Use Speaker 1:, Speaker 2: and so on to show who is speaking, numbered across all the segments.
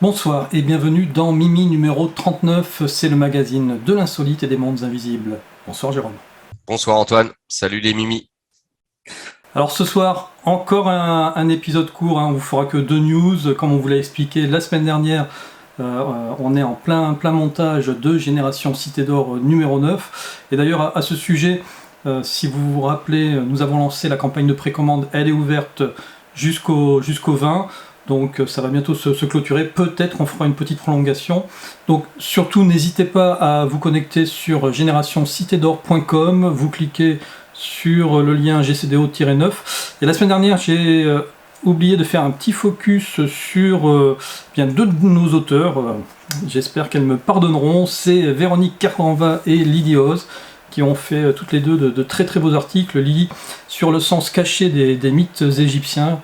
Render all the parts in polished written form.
Speaker 1: Bonsoir et bienvenue dans Mimi numéro 39, c'est le magazine de l'insolite et des mondes invisibles. Bonsoir Jérôme.
Speaker 2: Bonsoir Antoine, salut les Mimi.
Speaker 1: Alors ce soir, encore un épisode court, on vous fera que 2 news, comme on vous l'a expliqué la semaine dernière. On est en plein montage de Génération Cité d'Or numéro 9. Et d'ailleurs à ce sujet, si vous vous rappelez, nous avons lancé la campagne de précommande, elle est ouverte jusqu'au 20. Donc ça va bientôt se clôturer, peut-être on fera une petite prolongation. Donc surtout n'hésitez pas à vous connecter sur générationcitédor.com, vous cliquez sur le lien GCDO-9. Et la semaine dernière j'ai oublié de faire un petit focus sur bien 2 de nos auteurs, j'espère qu'elles me pardonneront, c'est Véronique Carranva et Lydie Oz, qui ont fait toutes les deux de très très beaux articles. Lydie sur le sens caché des mythes égyptiens,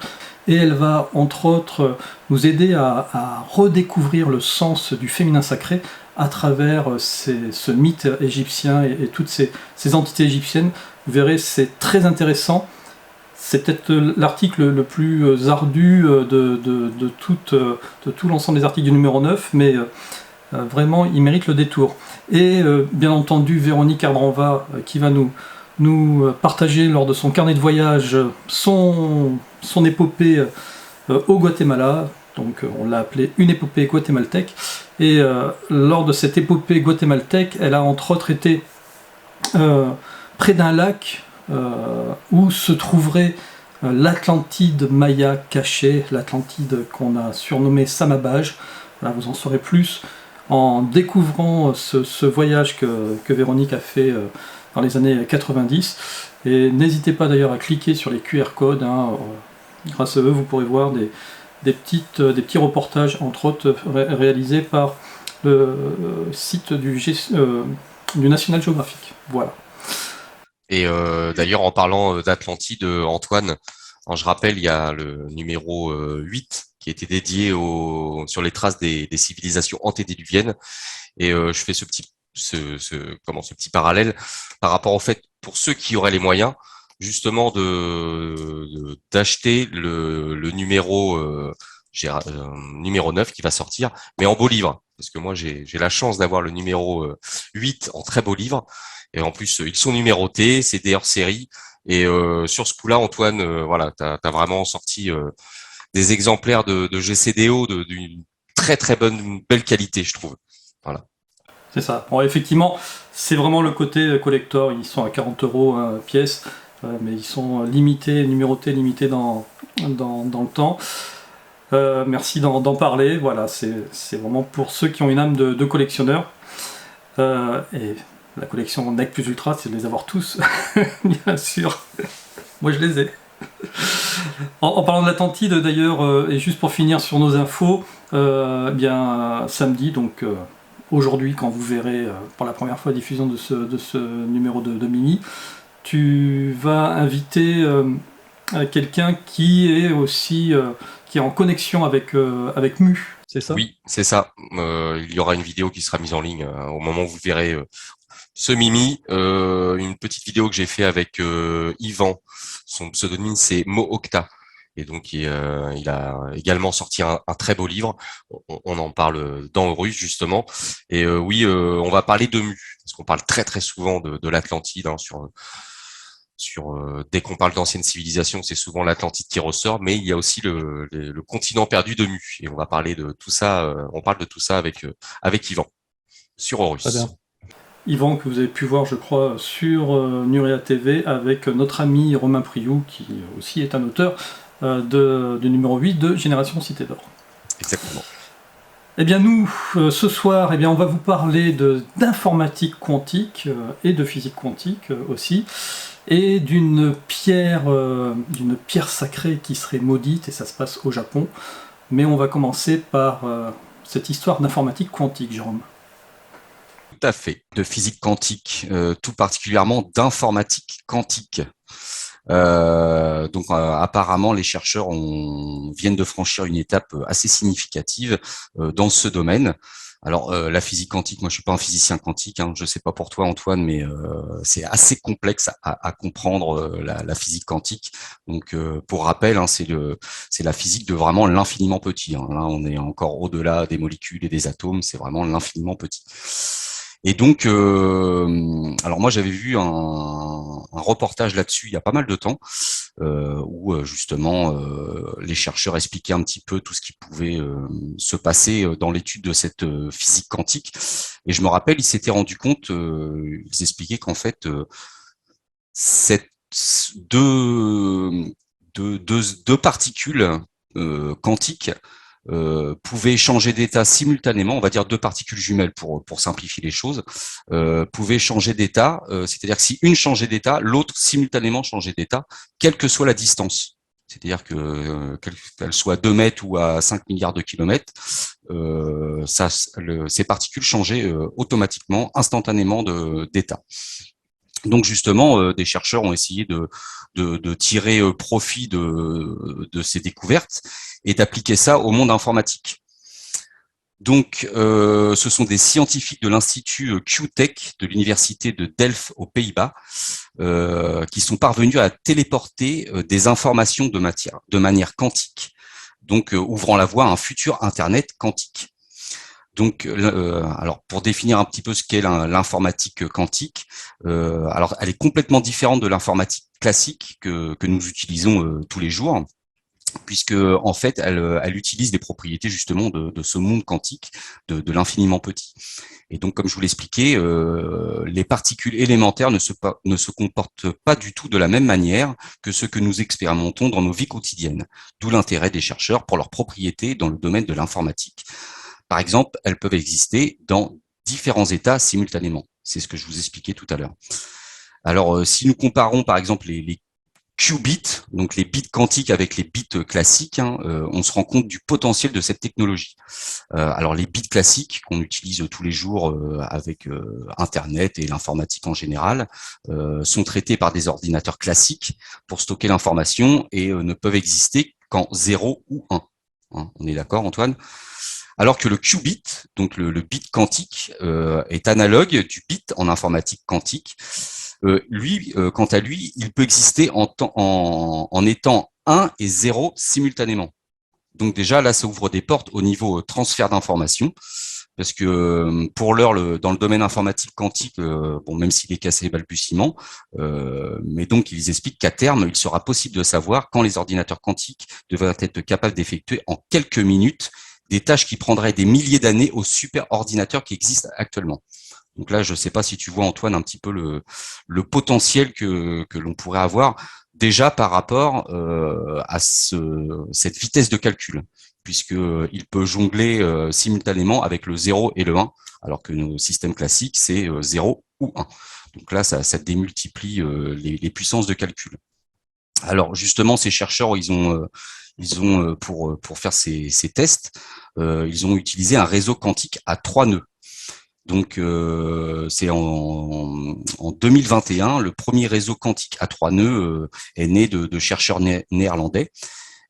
Speaker 1: et elle va entre autres nous aider à redécouvrir le sens du féminin sacré à travers ce mythe égyptien et toutes ces entités égyptiennes. Vous verrez, c'est très intéressant. C'est peut-être l'article le plus ardu de tout l'ensemble des articles du numéro 9, mais vraiment il mérite le détour. Et bien entendu Véronique Carranva qui va nous partager lors de son carnet de voyage son épopée au Guatemala. Donc on l'a appelée une épopée guatémaltèque. Et lors de cette épopée guatémaltèque, elle a entre autres été près d'un lac où se trouverait l'Atlantide maya cachée, l'Atlantide qu'on a surnommée Samabaj. Voilà, vous en saurez plus en découvrant ce voyage que Véronique a fait dans les années 90. Et n'hésitez pas d'ailleurs à cliquer sur les QR codes. Grâce à eux, vous pourrez voir des petits reportages, entre autres réalisés par le site du National Geographic. Voilà.
Speaker 2: Et d'ailleurs, en parlant d'Atlantide, Antoine, je rappelle, il y a le numéro 8 qui était dédié sur les traces des civilisations antédiluviennes. Et je fais ce petit parallèle par rapport au fait, pour ceux qui auraient les moyens, justement d'acheter le numéro 9 qui va sortir, mais en beau livre. Parce que moi, j'ai la chance d'avoir le numéro 8 en très beau livre. Et en plus, ils sont numérotés, c'est des hors-série. Et sur ce coup-là, Antoine, voilà, t'as vraiment sorti des exemplaires de GCDO d'une très très belle qualité, je trouve. Voilà.
Speaker 1: C'est ça. Bon, effectivement, c'est vraiment le côté collector. Ils sont à 40 € pièce, mais ils sont numérotés, limités dans le temps. Merci d'en parler. Voilà, c'est vraiment pour ceux qui ont une âme de collectionneur. Et la collection Nec Plus Ultra, c'est de les avoir tous, bien sûr. Moi, je les ai. En parlant de l'Atlantide, d'ailleurs, et juste pour finir sur nos infos, samedi, donc aujourd'hui, quand vous verrez pour la première fois la diffusion de ce numéro de Mimi, tu vas inviter quelqu'un qui est aussi qui est en connexion avec Mu, c'est ça?
Speaker 2: Oui, c'est ça. Il y aura une vidéo qui sera mise en ligne au moment où vous verrez ce Mimi. Une petite vidéo que j'ai fait avec Yvan. Son pseudonyme, c'est Mo Octa. Et donc, il a également sorti un très beau livre. On en parle dans Horus, justement. Et oui, on va parler de Mu, parce qu'on parle très très souvent de l'Atlantide dès qu'on parle d'anciennes civilisations, c'est souvent l'Atlantide qui ressort, mais il y a aussi le continent perdu de Mu. Et on va parler de tout ça, on parle de tout ça avec Yvan, sur
Speaker 1: Très
Speaker 2: Horus.
Speaker 1: bien. Yvan, que vous avez pu voir, je crois, sur Nurea TV, avec notre ami Romain Priou, qui aussi est un auteur du numéro 8 de Génération Cité d'Or.
Speaker 2: Exactement.
Speaker 1: Eh bien nous, ce soir, on va vous parler d'informatique quantique et de physique quantique aussi, et d'une pierre sacrée qui serait maudite, et ça se passe au Japon. Mais on va commencer par cette histoire d'informatique quantique, Jérôme.
Speaker 2: Tout à fait.
Speaker 3: De physique quantique, tout particulièrement d'informatique quantique. Apparemment, les chercheurs viennent de franchir une étape assez significative dans ce domaine. Alors, la physique quantique, moi je suis pas un physicien quantique, hein, je sais pas pour toi Antoine, mais c'est assez complexe à comprendre la physique quantique. Donc, pour rappel, hein, c'est la physique de vraiment l'infiniment petit. Hein. Là, on est encore au-delà des molécules et des atomes, c'est vraiment l'infiniment petit. Et donc, alors moi j'avais vu un reportage là-dessus il y a pas mal de temps, où justement les chercheurs expliquaient un petit peu tout ce qui pouvait se passer dans l'étude de cette physique quantique. Et je me rappelle, ils s'étaient rendus compte, ils expliquaient qu'en fait, cette deux, deux particules quantiques pouvaient changer d'état simultanément, on va dire deux particules jumelles pour simplifier les choses, pouvaient changer d'état, c'est-à-dire que si une changeait d'état, l'autre simultanément changeait d'état, quelle que soit la distance. C'est-à-dire que qu'elle soit 2 mètres ou à 5 milliards de kilomètres, ces particules changeaient automatiquement, instantanément d'état. Donc justement, des chercheurs ont essayé de tirer profit de ces découvertes et d'appliquer ça au monde informatique. Donc, ce sont des scientifiques de l'Institut QTech de l'Université de Delft aux Pays-Bas qui sont parvenus à téléporter des informations de manière quantique, donc ouvrant la voie à un futur Internet quantique. Donc, alors pour définir un petit peu ce qu'est l'informatique quantique, alors elle est complètement différente de l'informatique classique que nous utilisons tous les jours, puisque en fait, elle utilise des propriétés justement de ce monde quantique, de l'infiniment petit. Et donc, comme je vous l'expliquais, les particules élémentaires ne se comportent pas du tout de la même manière que ce que nous expérimentons dans nos vies quotidiennes. D'où l'intérêt des chercheurs pour leurs propriétés dans le domaine de l'informatique. Par exemple, elles peuvent exister dans différents états simultanément. C'est ce que je vous expliquais tout à l'heure. Alors, si nous comparons par exemple les qubits, donc les bits quantiques avec les bits classiques, hein, on se rend compte du potentiel de cette technologie. Alors les bits classiques qu'on utilise tous les jours avec Internet et l'informatique en général sont traités par des ordinateurs classiques pour stocker l'information et ne peuvent exister qu'en 0 ou 1. Hein, on est d'accord, Antoine? Alors que le qubit, donc le bit quantique, est analogue du bit en informatique quantique. Lui, quant à lui, il peut exister en étant 1 et 0 simultanément. Donc déjà, là, ça ouvre des portes au niveau transfert d'informations, parce que pour l'heure, dans le domaine informatique quantique, bon, même s'il est cassé balbutiement, mais donc ils expliquent qu'à terme, il sera possible de savoir quand les ordinateurs quantiques devraient être capables d'effectuer en quelques minutes des tâches qui prendraient des milliers d'années aux superordinateurs qui existent actuellement. Donc là, je ne sais pas si tu vois, Antoine, un petit peu le potentiel que l'on pourrait avoir déjà par rapport à cette vitesse de calcul, puisqu'il peut jongler simultanément avec le 0 et le 1, alors que nos systèmes classiques, c'est 0 ou 1. Donc là, ça démultiplie les puissances de calcul. Alors justement, ces chercheurs, ils ont pour faire ces tests, ils ont utilisé un réseau quantique à 3 nœuds. Donc c'est en 2021, le premier réseau quantique à 3 nœuds est né de chercheurs néerlandais.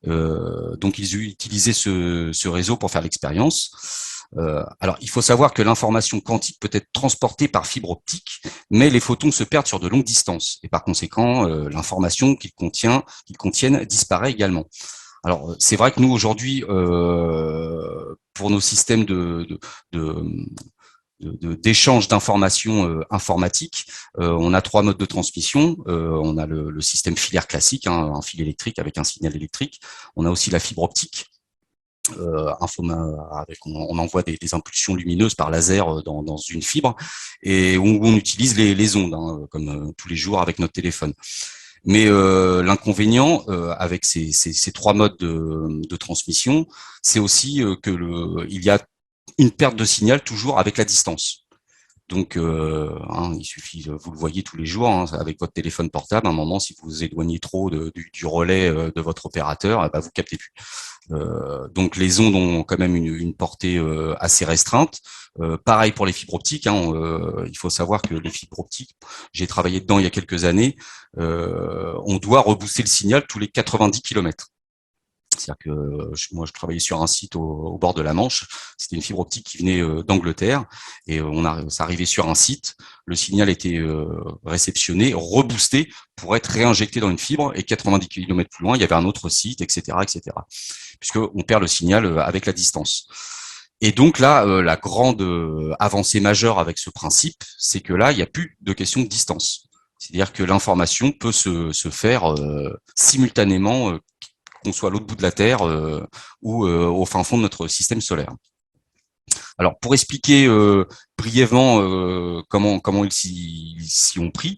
Speaker 3: Donc ils ont utilisé ce réseau pour faire l'expérience. Alors il faut savoir que l'information quantique peut être transportée par fibre optique, mais les photons se perdent sur de longues distances et par conséquent l'information qu'ils contiennent disparaît également. Alors c'est vrai que nous aujourd'hui, pour nos systèmes d'échange d'informations informatiques. On a 3 modes de transmission. On a le système filaire classique, hein, un fil électrique avec un signal électrique. On a aussi la fibre optique. On envoie des impulsions lumineuses par laser dans une fibre et où on utilise les ondes, hein, comme tous les jours avec notre téléphone. Mais l'inconvénient avec ces 3 modes de transmission, c'est aussi il y a une perte de signal toujours avec la distance. Donc, il suffit, vous le voyez tous les jours, hein, avec votre téléphone portable, à un moment, si vous vous éloignez trop du relais de votre opérateur, vous captez plus. Donc, les ondes ont quand même une portée assez restreinte. Pareil pour les fibres optiques. Hein, il faut savoir que les fibres optiques, j'ai travaillé dedans il y a quelques années, on doit rebooster le signal tous les 90 km. C'est-à-dire que moi, je travaillais sur un site au bord de la Manche. C'était une fibre optique qui venait d'Angleterre et ça arrivait sur un site. Le signal était réceptionné, reboosté pour être réinjecté dans une fibre et 90 km plus loin, il y avait un autre site, etc., etc. Puisqu'on perd le signal avec la distance. Et donc là, la grande avancée majeure avec ce principe, c'est que là, il n'y a plus de question de distance. C'est-à-dire que l'information peut se faire simultanément, qu'on soit à l'autre bout de la Terre ou au fin fond de notre système solaire. Alors, pour expliquer brièvement comment ils s'y ont pris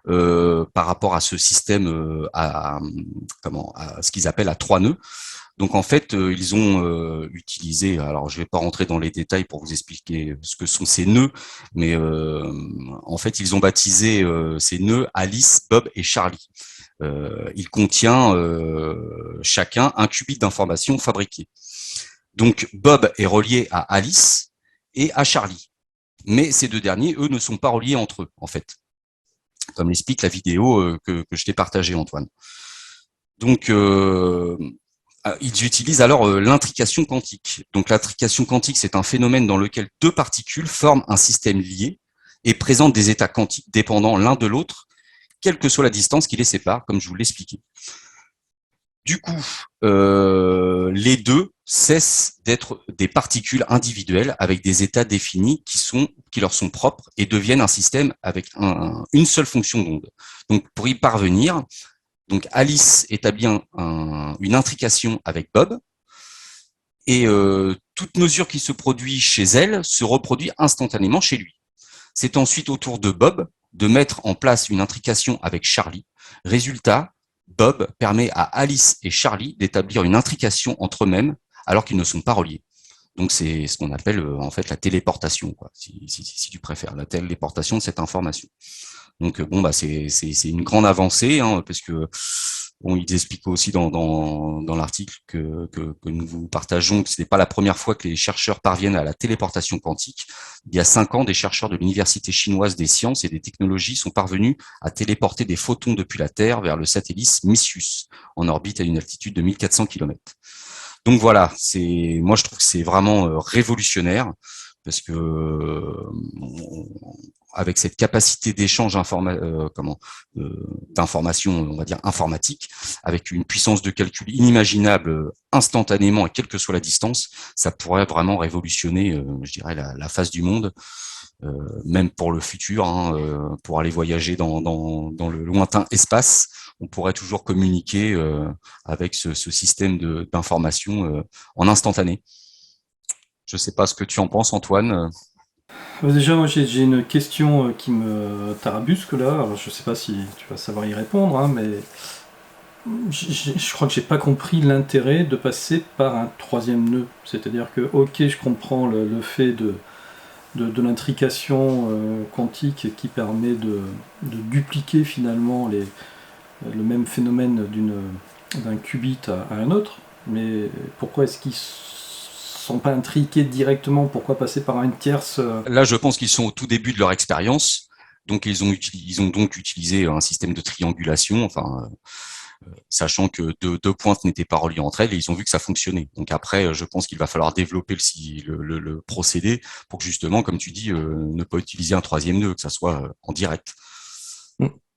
Speaker 3: par rapport à ce système, à ce qu'ils appellent à 3 nœuds. Donc en fait, ils ont utilisé, alors je vais pas rentrer dans les détails pour vous expliquer ce que sont ces nœuds, mais en fait, ils ont baptisé ces nœuds Alice, Bob et Charlie. Il contient chacun un qubit d'information fabriqué. Donc Bob est relié à Alice et à Charlie. Mais ces deux derniers, eux, ne sont pas reliés entre eux, en fait. Comme l'explique la vidéo que je t'ai partagée, Antoine. Donc, ils utilisent alors l'intrication quantique. Donc l'intrication quantique, c'est un phénomène dans lequel deux particules forment un système lié et présentent des états quantiques dépendants l'un de l'autre, quelle que soit la distance qui les sépare, comme je vous l'expliquais. Du coup, les deux cessent d'être des particules individuelles avec des états définis qui leur sont propres et deviennent un système avec une seule fonction d'onde. Donc pour y parvenir, donc Alice établit une intrication avec Bob et toute mesure qui se produit chez elle se reproduit instantanément chez lui. C'est ensuite au tour de Bob de mettre en place une intrication avec Charlie. Résultat, Bob permet à Alice et Charlie d'établir une intrication entre eux-mêmes alors qu'ils ne sont pas reliés. Donc c'est ce qu'on appelle en fait la téléportation, quoi, si tu préfères, la téléportation de cette information. Donc bon bah c'est une grande avancée parce que bon, ils expliquent aussi dans l'article que nous vous partageons que ce n'est pas la première fois que les chercheurs parviennent à la téléportation quantique. Il y a 5 ans, des chercheurs de l'Université chinoise des sciences et des technologies sont parvenus à téléporter des photons depuis la Terre vers le satellite Messius, en orbite à une altitude de 1400 km. Donc voilà, moi je trouve que c'est vraiment révolutionnaire parce que avec cette capacité d'échange d'informations, on va dire informatique, avec une puissance de calcul inimaginable instantanément et quelle que soit la distance, ça pourrait vraiment révolutionner, je dirais, la face du monde, même pour le futur, pour aller voyager dans le lointain espace. On pourrait toujours communiquer avec ce système d'information en instantané. Je ne sais pas ce que tu en penses, Antoine.
Speaker 1: Déjà, moi j'ai une question qui me tarabusque là. Alors, je sais pas si tu vas savoir y répondre, mais je crois que j'ai pas compris l'intérêt de passer par un troisième nœud. C'est-à-dire que, ok, je comprends le fait de l'intrication quantique qui permet de dupliquer finalement le même phénomène d'un qubit à un autre, mais pourquoi est-ce qu'ils sont pas intriqués directement? Pourquoi passer par une tierce
Speaker 3: Là, je pense qu'ils sont au tout début de leur expérience, donc ils ont donc utilisé un système de triangulation, sachant que deux pointes n'étaient pas reliées entre elles, et ils ont vu que ça fonctionnait. Donc après, je pense qu'il va falloir développer le procédé pour que justement, comme tu dis, ne pas utiliser un troisième nœud, que ça soit en direct.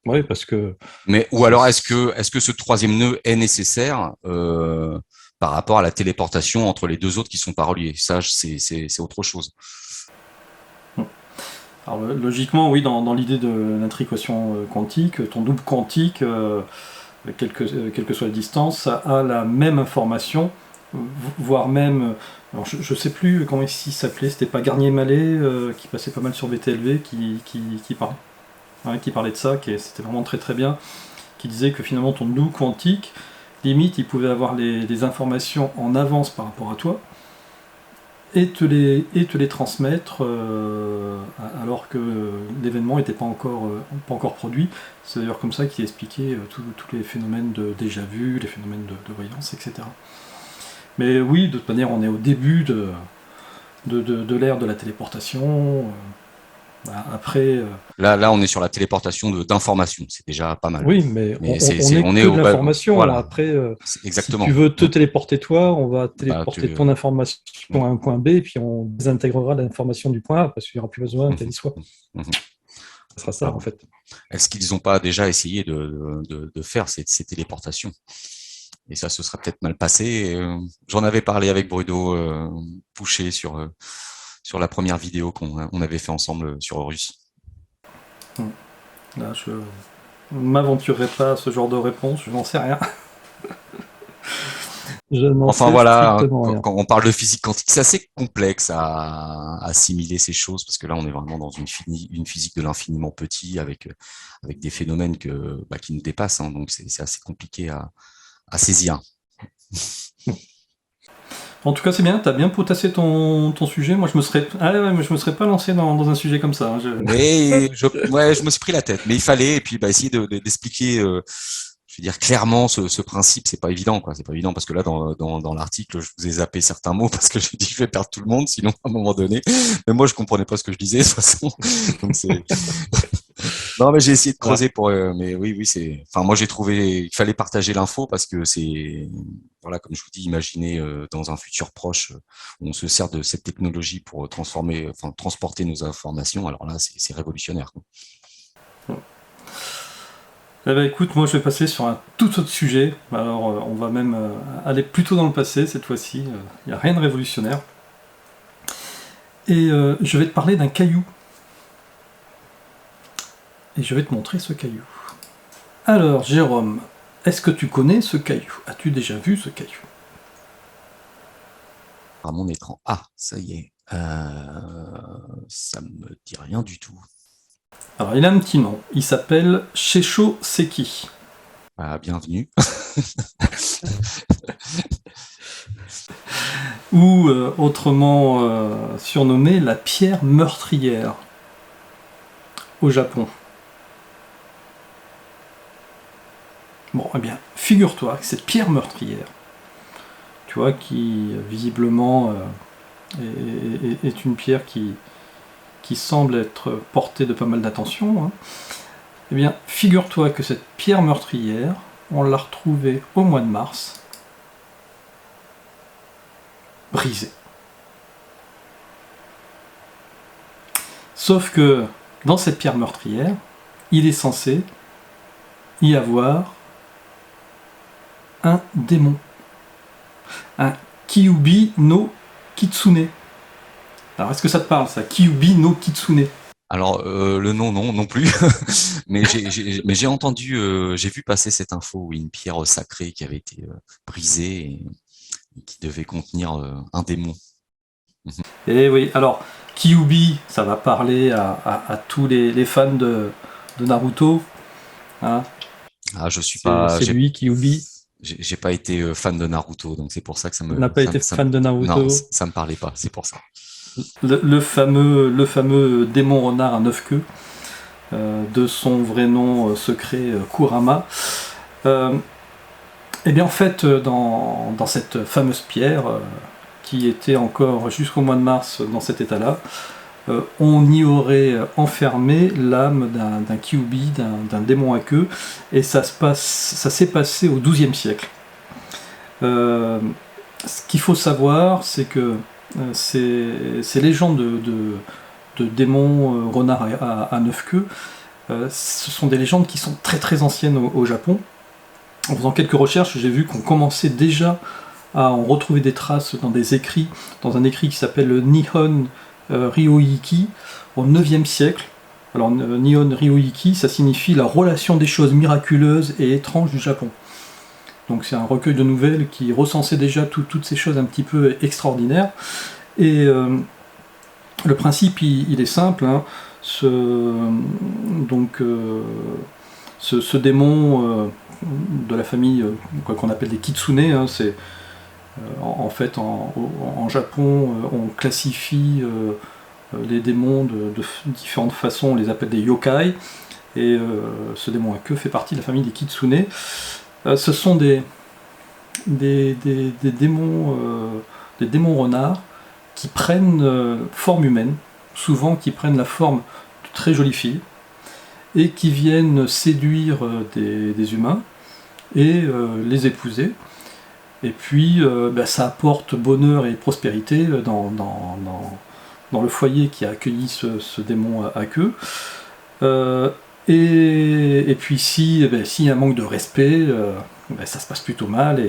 Speaker 1: Oui, parce que.
Speaker 3: Mais ou alors est-ce que ce troisième nœud est nécessaire par rapport à la téléportation entre les deux autres qui sont pas reliés? Ça, c'est autre chose.
Speaker 1: Alors, logiquement, oui, dans l'idée de l'intrication quantique, ton double quantique, quelle que soit la distance, ça a la même information, voire même. Alors je sais plus comment il s'appelait, c'était pas Garnier-Mallet qui passait pas mal sur VTLV qui parlait de ça, c'était vraiment très très bien, qui disait que finalement ton double quantique, limite, il pouvait avoir les informations en avance par rapport à toi, et te les transmettre alors que l'événement n'était pas encore produit. C'est d'ailleurs comme ça qu'il expliquait tous les phénomènes de déjà-vu, les phénomènes de voyance, etc. Mais oui, de toute manière, on est au début de l'ère de la téléportation. Après,
Speaker 3: Là, on est sur la téléportation d'informations. C'est déjà pas mal.
Speaker 1: oui, mais
Speaker 3: Mais
Speaker 1: on est que de l'information.
Speaker 3: voilà,
Speaker 1: Après, si tu
Speaker 3: exactement.
Speaker 1: veux te téléporter toi, on va
Speaker 3: Bah,
Speaker 1: téléporter ton information à un point B, et puis on désintégrera l'information du point A, parce qu'il n'y aura plus besoin qu'elle y soit. Ce sera ça,
Speaker 3: Ah
Speaker 1: en
Speaker 3: bon.
Speaker 1: fait.
Speaker 3: Est-ce qu'ils n'ont pas déjà essayé de faire ces téléportations? Et ça se serait peut-être mal passé. J'en avais parlé avec Bruno Pouchet sur la première vidéo qu'on avait fait ensemble sur Horus.
Speaker 1: Là, je ne m'aventurerai pas à ce genre de réponse, je n'en sais rien. Je n'en
Speaker 3: Enfin
Speaker 1: sais
Speaker 3: voilà,
Speaker 1: strictement rien.
Speaker 3: quand on parle de physique quantique, c'est assez complexe à assimiler ces choses parce que là, on est vraiment dans une physique de l'infiniment petit avec des phénomènes qui nous dépassent. Hein, donc c'est assez compliqué à saisir.
Speaker 1: En tout cas, c'est bien, tu as bien potassé ton sujet. Moi, je me serais, mais je me serais pas lancé dans un sujet comme ça. Hein.
Speaker 3: Mais je me suis pris la tête. Mais il fallait et puis essayer d'expliquer. Je veux dire clairement ce principe, c'est pas évident, quoi. C'est pas évident parce que là, dans l'article, je vous ai zappé certains mots parce que j'ai dit que je vais perdre tout le monde, sinon à un moment donné. Mais moi, je comprenais pas ce que je disais de toute façon. Donc c'est. Non, mais j'ai essayé de
Speaker 1: Voilà.
Speaker 3: creuser mais oui, enfin, moi, j'ai trouvé qu'il fallait partager l'info parce que voilà, comme je vous dis, imaginez dans un futur proche où on se sert de cette technologie pour transporter nos informations. Alors là, c'est révolutionnaire, quoi.
Speaker 1: Eh ben, écoute, moi, je vais passer sur un tout autre sujet. Alors, on va même aller plutôt dans le passé cette fois-ci. Il n'y a rien de révolutionnaire. Et je vais te parler d'un caillou. Et je vais te montrer ce caillou. Alors, Jérôme, est-ce que tu connais ce caillou? As-tu déjà vu ce caillou?
Speaker 3: À mon écran. Ah, ça y est. Ça me dit rien du tout.
Speaker 1: Alors, il a un petit nom. Il s'appelle Shesho Seki.
Speaker 3: Ah, bienvenue.
Speaker 1: Ou autrement surnommé la pierre meurtrière au Japon. Bon, eh bien, figure-toi que cette pierre meurtrière, tu vois, qui visiblement est une pierre qui semble être portée de pas mal d'attention, hein, eh bien, figure-toi que cette pierre meurtrière, on l'a retrouvée au mois de mars, brisée. Sauf que dans cette pierre meurtrière, il est censé y avoir un démon. Un Kyubi no Kitsune. Alors, est-ce que ça te parle, ça? Kyubi no Kitsune.
Speaker 3: Alors, le nom, non plus. Mais j'ai entendu, j'ai vu passer cette info, oui, une pierre sacrée qui avait été brisée et qui devait contenir un démon.
Speaker 1: Et oui, alors, Kyubi, ça va parler à tous les fans de Naruto. Hein.
Speaker 3: Ah, je suis pas,
Speaker 1: C'est lui, Kyubi.
Speaker 3: j'ai pas été fan de Naruto, donc c'est pour ça que
Speaker 1: N'a pas été fan de
Speaker 3: non,
Speaker 1: Naruto.
Speaker 3: ça me parlait pas, c'est pour ça.
Speaker 1: Le fameux démon renard à 9 queues, de son vrai nom secret Kurama. Et bien en fait, dans cette fameuse pierre, qui était encore jusqu'au mois de mars dans cet état-là, on y aurait enfermé l'âme d'un Kyubi, d'un démon à queue, et ça s'est passé au XIIe siècle. Ce qu'il faut savoir, c'est que ces légendes de démons renards à 9 queues, ce sont des légendes qui sont très très anciennes au Japon. En faisant quelques recherches, j'ai vu qu'on commençait déjà à en retrouver des traces dans des écrits, dans un écrit qui s'appelle le Nihon Ryoiki, au 9e siècle. Alors Nihon Ryoiki, ça signifie la relation des choses miraculeuses et étranges du Japon. Donc c'est un recueil de nouvelles qui recensait déjà toutes ces choses un petit peu extraordinaires. Et le principe, il est simple. Hein. Ce démon de la famille qu'on appelle des kitsune, hein, c'est en fait en Japon on classifie les démons de différentes façons, on les appelle des yokai, et ce démon à queue fait partie de la famille des kitsune. Ce sont des démons renards qui prennent forme humaine, souvent qui prennent la forme très jolies filles, et qui viennent séduire des humains et les épouser. Et puis ça apporte bonheur et prospérité dans le foyer qui a accueilli ce démon à queue. Et puis s'il y a un manque de respect, ça se passe plutôt mal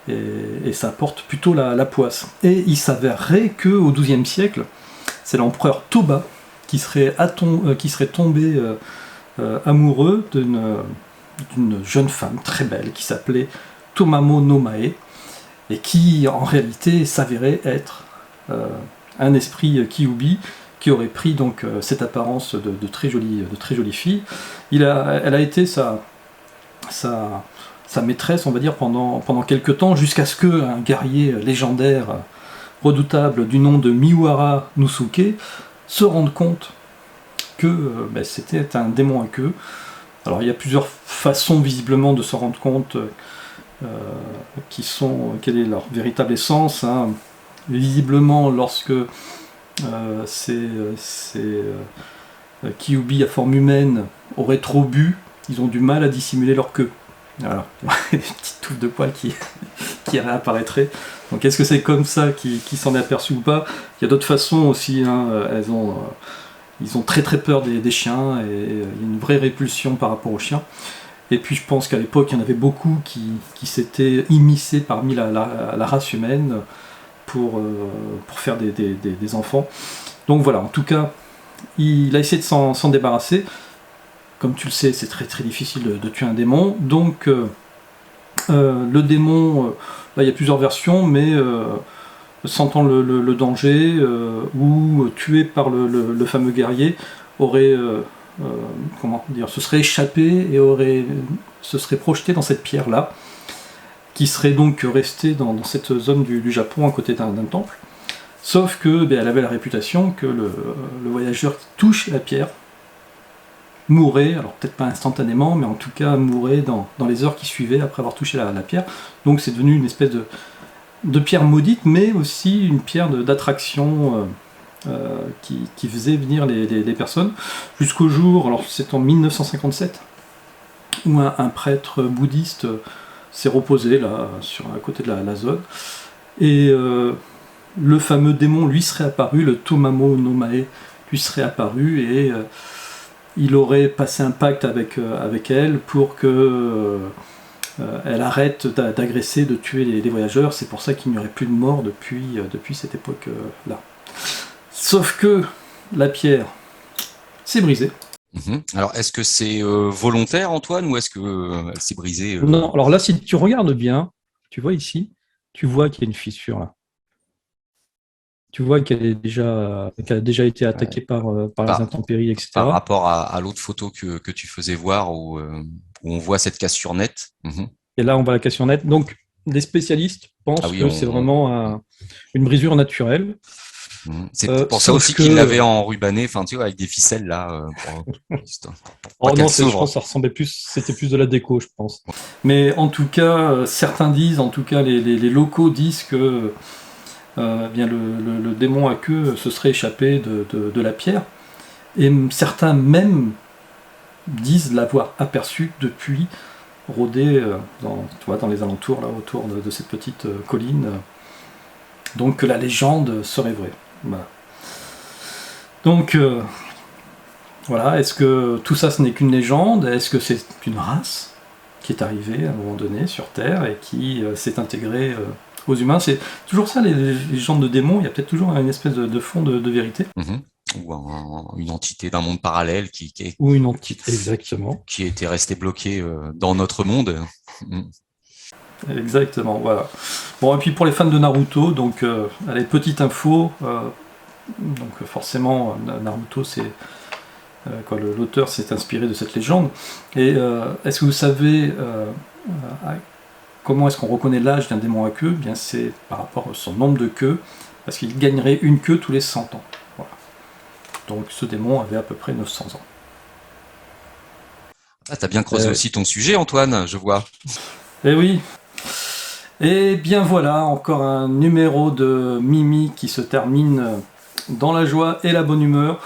Speaker 1: et ça apporte plutôt la poisse. Et il s'avérerait qu'au XIIe siècle, c'est l'empereur Toba qui serait tombé amoureux d'une jeune femme très belle qui s'appelait Tomamo no Mae, et qui en réalité s'avérait être un esprit Kyuubi qui aurait pris donc cette apparence de très jolie fille. Elle a été sa maîtresse, on va dire, pendant quelques temps, jusqu'à ce qu'un guerrier légendaire redoutable du nom de Miwara Nusuke se rende compte que c'était un démon à queue. Alors il y a plusieurs façons visiblement de se rendre compte quelle est leur véritable essence. Hein. Visiblement, lorsque ces Kyuubi à forme humaine auraient trop bu, ils ont du mal à dissimuler leur queue. Voilà, des petites touffes de poils qui réapparaîtraient. Donc est-ce que c'est comme ça qui s'en est aperçu ou pas? Il y a d'autres façons aussi, hein. Ils ont très très peur des chiens, et il y a une vraie répulsion par rapport aux chiens. Et puis je pense qu'à l'époque, il y en avait beaucoup qui s'étaient immiscés parmi la race humaine pour faire des enfants. Donc voilà, en tout cas, il a essayé de s'en débarrasser. Comme tu le sais, c'est très très difficile de tuer un démon. Donc le démon, là il y a plusieurs versions, mais sentant le danger, ou tué par le fameux guerrier, aurait se serait échappé et se serait projeté dans cette pierre-là, qui serait donc restée dans cette zone du Japon à côté d'un temple. Sauf que elle avait la réputation que le voyageur qui touche la pierre mourait, alors peut-être pas instantanément, mais en tout cas mourait dans les heures qui suivaient après avoir touché la pierre. Donc c'est devenu une espèce de pierre maudite, mais aussi une pierre d'attraction qui faisait venir les personnes, jusqu'au jour, alors c'est en 1957, où un prêtre bouddhiste s'est reposé là, à côté de la zone, et le fameux démon lui serait apparu, le Tomamo no Mae lui serait apparu, et il aurait passé un pacte avec elle pour que elle arrête d'agresser, de tuer les voyageurs. C'est pour ça qu'il n'y aurait plus de morts depuis cette époque-là. Sauf que la pierre s'est brisée.
Speaker 3: Alors, est-ce que c'est volontaire, Antoine, ou est-ce que elle s'est brisée
Speaker 1: Non, alors là, si tu regardes bien, tu vois ici, tu vois qu'il y a une fissure là. Tu vois qu'elle a déjà été attaquée par les intempéries, etc.
Speaker 3: Par rapport à l'autre photo que tu faisais voir, où on voit cette cassure nette.
Speaker 1: Et là, on voit la cassure nette. Donc, des spécialistes pensent que c'est vraiment une brisure naturelle.
Speaker 3: C'est pour ça aussi qu'il l'avait enrubanné, enfin tu vois, avec des ficelles là.
Speaker 1: Oh non, je pense que c'était plus de la déco, je pense. Mais en tout cas, certains disent, en tout cas les locaux disent que le démon à queue se serait échappé de la pierre, et certains même disent l'avoir aperçu depuis rôder dans les alentours, là, autour de cette petite colline. Donc la légende serait vraie. Voilà. Donc voilà, est-ce que tout ça ce n'est qu'une légende? Est-ce que c'est une race qui est arrivée à un moment donné sur Terre et qui s'est intégrée aux humains? C'est toujours ça, les légendes de démons, il y a peut-être toujours une espèce de fond de vérité.
Speaker 3: Ou une entité d'un monde parallèle
Speaker 1: ou une entité, exactement,
Speaker 3: qui était restée bloquée dans notre monde.
Speaker 1: Exactement, voilà. Bon, et puis pour les fans de Naruto, donc allez, petite info, donc forcément Naruto, c'est l'auteur s'est inspiré de cette légende. Et est-ce que vous savez comment est-ce qu'on reconnaît l'âge d'un démon à queue? Bien, c'est par rapport à son nombre de queues, parce qu'il gagnerait une queue tous les 100 ans. Voilà. Donc ce démon avait à peu près 900 ans.
Speaker 3: Ah, t'as bien creusé aussi ton sujet, Antoine, je vois.
Speaker 1: Eh oui. Et bien voilà, encore un numéro de Mimi qui se termine dans la joie et la bonne humeur.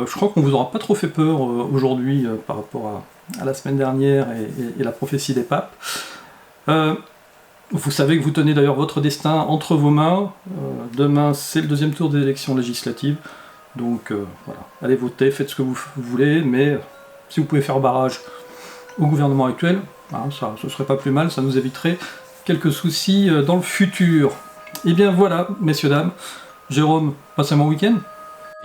Speaker 1: Je crois qu'on vous aura pas trop fait peur aujourd'hui par rapport à la semaine dernière et la prophétie des papes. Vous savez que vous tenez d'ailleurs votre destin entre vos mains. Demain, c'est le deuxième tour des élections législatives. Donc voilà, allez voter, faites ce que vous voulez, mais si vous pouvez faire barrage au gouvernement actuel, ça, ce serait pas plus mal, ça nous éviterait quelques soucis dans le futur. Et bien voilà, messieurs, dames, Jérôme, passez un bon week-end.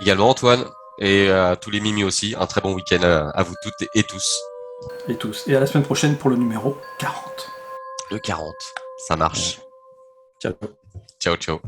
Speaker 2: Également Antoine, et à tous les mimis aussi, un très bon week-end à vous toutes et tous.
Speaker 1: Et tous. Et à la semaine prochaine pour le numéro 40.
Speaker 2: Le 40, ça marche.
Speaker 1: Ciao.
Speaker 2: Ciao, ciao.